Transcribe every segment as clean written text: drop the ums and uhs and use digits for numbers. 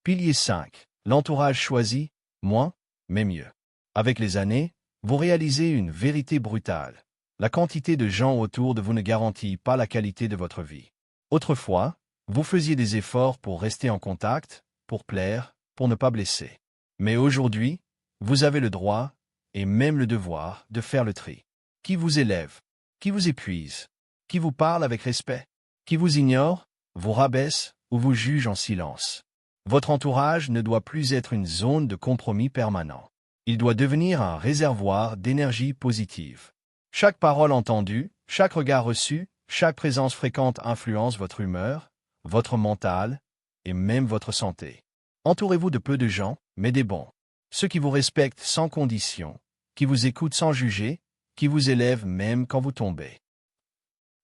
Pilier 5. L'entourage choisi, moins, mais mieux. Avec les années, vous réalisez une vérité brutale. La quantité de gens autour de vous ne garantit pas la qualité de votre vie. Autrefois, vous faisiez des efforts pour rester en contact, pour plaire, pour ne pas blesser. Mais aujourd'hui, vous avez le droit, et même le devoir, de faire le tri. Qui vous élève? Qui vous épuise? Qui vous parle avec respect? Qui vous ignore, vous rabaisse ou vous juge en silence? Votre entourage ne doit plus être une zone de compromis permanent. Il doit devenir un réservoir d'énergie positive. Chaque parole entendue, chaque regard reçu, chaque présence fréquente influence votre humeur, votre mental et même votre santé. Entourez-vous de peu de gens, mais des bons. Ceux qui vous respectent sans condition, qui vous écoutent sans juger, qui vous élèvent même quand vous tombez.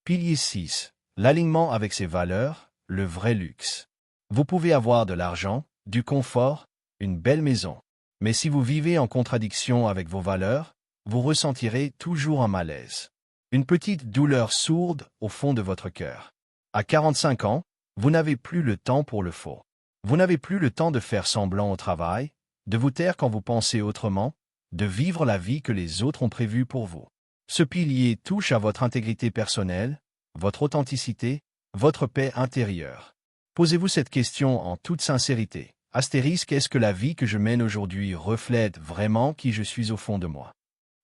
Pilier 6. L'alignement avec ses valeurs, le vrai luxe. Vous pouvez avoir de l'argent, du confort, une belle maison. Mais si vous vivez en contradiction avec vos valeurs, vous ressentirez toujours un malaise. Une petite douleur sourde au fond de votre cœur. À 45 ans, vous n'avez plus le temps pour le faux. Vous n'avez plus le temps de faire semblant au travail, de vous taire quand vous pensez autrement, de vivre la vie que les autres ont prévue pour vous. Ce pilier touche à votre intégrité personnelle, votre authenticité, votre paix intérieure. Posez-vous cette question en toute sincérité. Astérisque, est-ce que la vie que je mène aujourd'hui reflète vraiment qui je suis au fond de moi?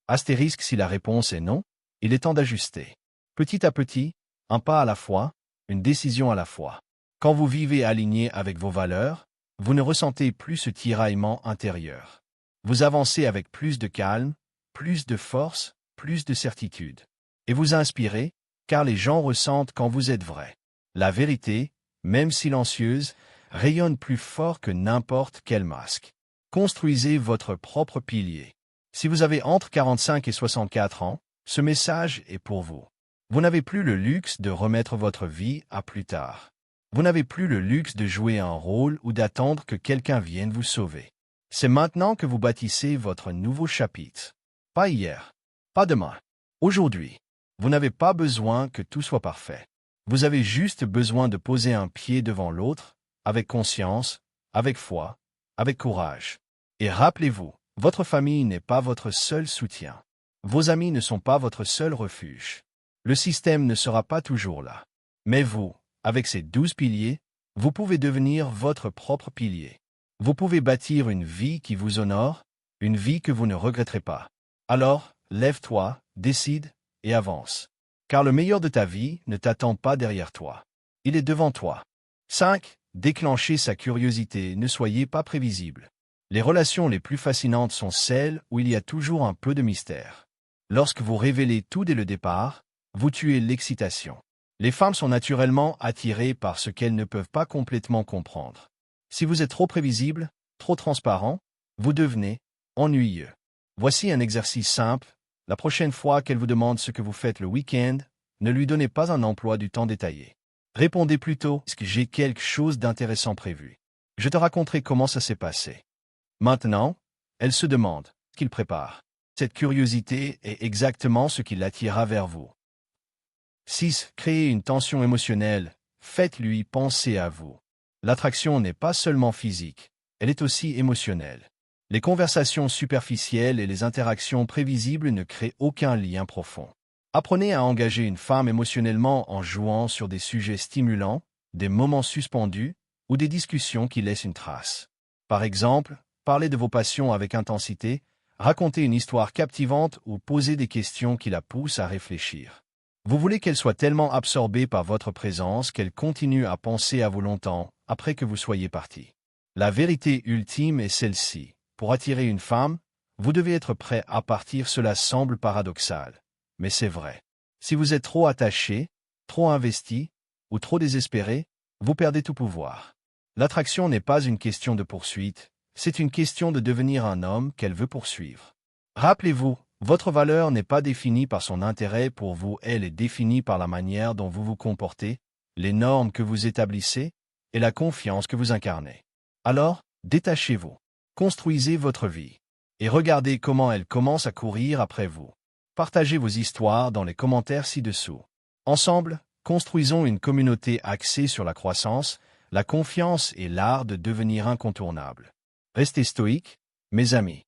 Astérisque, si la réponse est non, il est temps d'ajuster. Petit à petit, un pas à la fois, une décision à la fois. Quand vous vivez aligné avec vos valeurs, vous ne ressentez plus ce tiraillement intérieur. Vous avancez avec plus de calme, plus de force, plus de certitude. Et vous inspirez, car les gens ressentent quand vous êtes vrai. La vérité, même silencieuse, rayonne plus fort que n'importe quel masque. Construisez votre propre pilier. Si vous avez entre 45 et 64 ans, ce message est pour vous. Vous n'avez plus le luxe de remettre votre vie à plus tard. Vous n'avez plus le luxe de jouer un rôle ou d'attendre que quelqu'un vienne vous sauver. C'est maintenant que vous bâtissez votre nouveau chapitre. Pas hier, pas demain. Aujourd'hui. Vous n'avez pas besoin que tout soit parfait. Vous avez juste besoin de poser un pied devant l'autre, avec conscience, avec foi, avec courage. Et rappelez-vous, votre famille n'est pas votre seul soutien. Vos amis ne sont pas votre seul refuge. Le système ne sera pas toujours là. Mais vous, avec ces 12 piliers, vous pouvez devenir votre propre pilier. Vous pouvez bâtir une vie qui vous honore, une vie que vous ne regretterez pas. Alors, lève-toi, décide et avance. Car le meilleur de ta vie ne t'attend pas derrière toi. Il est devant toi. 5. Déclenchez sa curiosité, ne soyez pas prévisible. Les relations les plus fascinantes sont celles où il y a toujours un peu de mystère. Lorsque vous révélez tout dès le départ, vous tuez l'excitation. Les femmes sont naturellement attirées par ce qu'elles ne peuvent pas complètement comprendre. Si vous êtes trop prévisible, trop transparent, vous devenez ennuyeux. Voici un exercice simple. La prochaine fois qu'elle vous demande ce que vous faites le week-end, ne lui donnez pas un emploi du temps détaillé. Répondez plutôt « Est-ce que j'ai quelque chose d'intéressant prévu ?» Je te raconterai comment ça s'est passé. Maintenant, elle se demande ce qu'il prépare. Cette curiosité est exactement ce qui l'attirera vers vous. 6. Créez une tension émotionnelle. Faites-lui penser à vous. L'attraction n'est pas seulement physique, elle est aussi émotionnelle. Les conversations superficielles et les interactions prévisibles ne créent aucun lien profond. Apprenez à engager une femme émotionnellement en jouant sur des sujets stimulants, des moments suspendus ou des discussions qui laissent une trace. Par exemple, parlez de vos passions avec intensité, racontez une histoire captivante ou posez des questions qui la poussent à réfléchir. Vous voulez qu'elle soit tellement absorbée par votre présence qu'elle continue à penser à vous longtemps après que vous soyez parti. La vérité ultime est celle-ci. Pour attirer une femme, vous devez être prêt à partir. Cela semble paradoxal, mais c'est vrai. Si vous êtes trop attaché, trop investi ou trop désespéré, vous perdez tout pouvoir. L'attraction n'est pas une question de poursuite, c'est une question de devenir un homme qu'elle veut poursuivre. Rappelez-vous, votre valeur n'est pas définie par son intérêt pour vous, elle est définie par la manière dont vous vous comportez, les normes que vous établissez et la confiance que vous incarnez. Alors, détachez-vous. Construisez votre vie. Et regardez comment elle commence à courir après vous. Partagez vos histoires dans les commentaires ci-dessous. Ensemble, construisons une communauté axée sur la croissance, La confiance est l'art de devenir incontournable. Restez stoïques, mes amis.